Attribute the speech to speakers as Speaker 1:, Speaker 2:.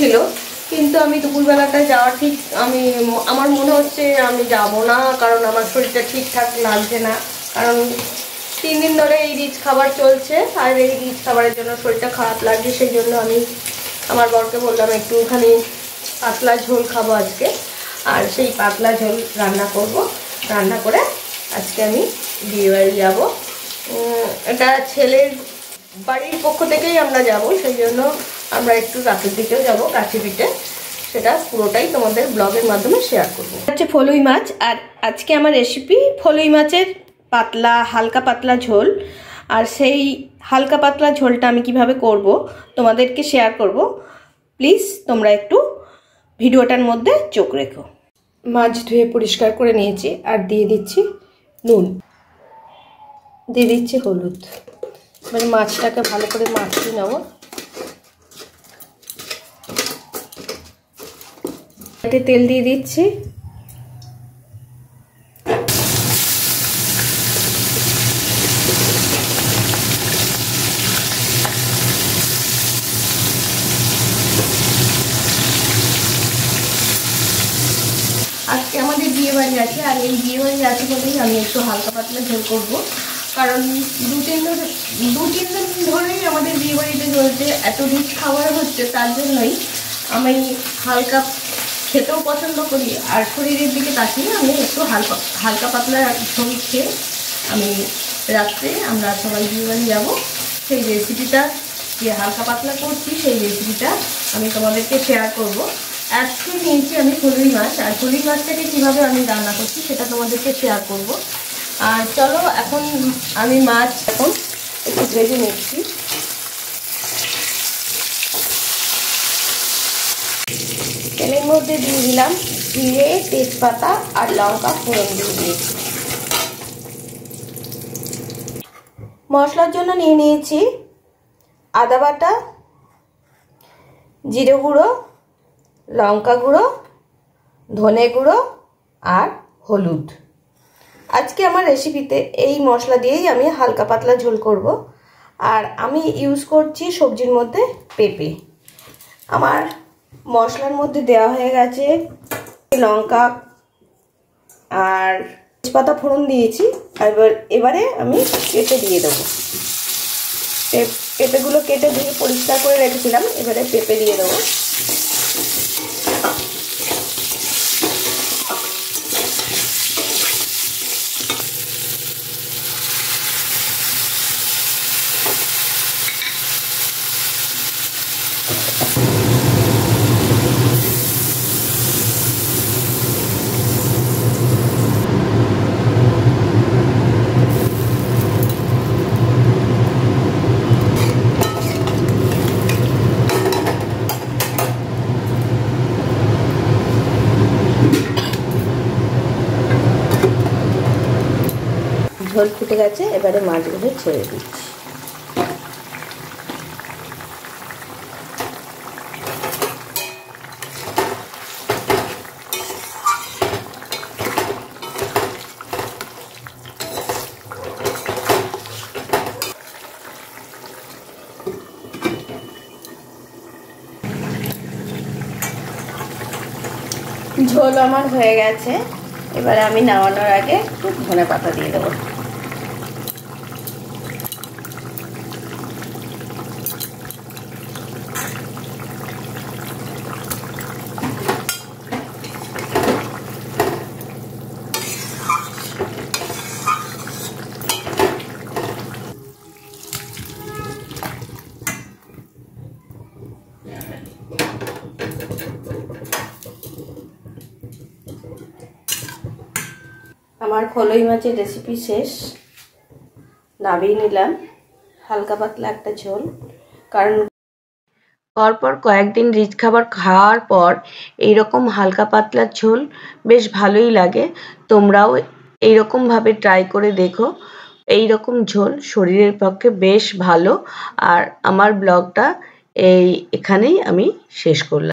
Speaker 1: ছিল, কিন্তু আমি দুপুরবেলাটা যাওয়া ঠিক আমার মনে হচ্ছে আমি যাব না, কারণ আমার শরীরটা ঠিকঠাক লাগছে না। কারণ 3 দিন ধরে এই রিচ খাবার চলছে, আর এই রিচ খাবারের জন্য শরীরটা খারাপ লাগছে। সেই জন্য আমি আমার বরকে বললাম একটুখানি পাতলা ঝোল খাবো আজকে, আর সেই পাতলা ঝোল রান্না করব। রান্না করে আজকে আমি বিয়েবাড়ি যাব। এটা ছেলের বাড়ির পক্ষ থেকেই আমরা যাব, সেই জন্য আমরা একটু রাতের দিকেও যাব কাছে-পিঠে। সেটা পুরোটাই তোমাদের ব্লগের মাধ্যমে শেয়ার করবো। হচ্ছে ফলুই মাছ, আর আজকে আমার রেসিপি ফলুই মাছের পাতলা হালকা পাতলা ঝোল। আর সেই হালকা পাতলা ঝোলটা আমি কিভাবে করব তোমাদেরকে শেয়ার করব। প্লিজ তোমরা একটু ভিডিওটার মধ্যে চোখ রেখো। মাছ ধুয়ে পরিষ্কার করে নিয়েছি, আর দিয়ে দিচ্ছি নুন, দিয়ে দিচ্ছি হলুদ। এবার মাছটাকে ভালো করে মাখিয়ে নেব। তেল দিয়ে দিচ্ছি, আজকে আমাদের বিয়ে বাড়ি আছে, আর এই বিয়ে বাড়ি আছে বলেই আমি একটু হালকা পাতলা ঝোল করবো। কারণ দু তিন দিন ধরেই আমাদের বিয়ে বাড়িতে চলছে, এত রিচ খাবার হচ্ছে, তার জন্যই আমি হালকা খেতেও পছন্দ করি, আর শরীরের দিকে তাকিয়ে আমি একটু হালকা পাতলা ঝোল খেয়ে আমি রাত্রে আমরা সবাই বিয়ে বাড়ি যাবো। সেই রেসিপিটা যে হালকা পাতলা করছি, সেই রেসিপিটা আমি তোমাদেরকে শেয়ার করব। আজকে নিয়েছি আমি ফলুই মাছ, আর ফলুই মাছটাকে কীভাবে আমি রান্না করছি সেটা তোমাদেরকে শেয়ার করব। আর চলো এখন আমি মাছ এখন একটু ভেজে নিচ্ছি। তেলের মধ্যে দিয়ে দিলাম জিরে, তেজপাতা আর লঙ্কা ফোড়ন দিয়ে দিয়েছি। মশলার জন্য নিয়ে নিয়েছি আদা বাটা, জিরে গুঁড়ো, লঙ্কা গুঁড়ো, ধনে গুঁড়ো আর হলুদ। আজকে আমার রেসিপিতে এই মশলা দিয়েই আমি হালকা পাতলা ঝোল করব। আর আমি ইউজ করছি সবজির মধ্যে পেঁপে। আমার মশলার মধ্যে দেওয়া হয়ে গেছে লঙ্কা আর তেজপাতা ফোড়ন দিয়েছি। এবারে আমি পেঁপে দিয়ে দেবো। পেঁপেগুলো কেটে ধুয়ে পরিষ্কার করে রেখেছিলাম, এবারে পেঁপে দিয়ে দেবো। ঝোল ফুটে গেছে, এবারে মাছগুলো ছেড়ে দিচ্ছি। ঝোল আমার হয়ে গেছে, এবারে আমি নামানোর আগে একটু ধনে পাতা দিয়ে দেবো। আমার ফলুই মাছের রেসিপি শেষ, নামিয়ে নিলাম। হালকা পাতলা একটা ঝোল, কারণ পরপর কয়েকদিন রিচ খাবার খাওয়ার পর এইরকম হালকা পাতলা ঝোল বেশ ভালোই লাগে। তোমরাও এইরকমভাবে ট্রাই করে দেখো। এইরকম ঝোল শরীরের পক্ষে বেশ ভালো। আর আমার ব্লগটা এখানেই আমি শেষ করলাম।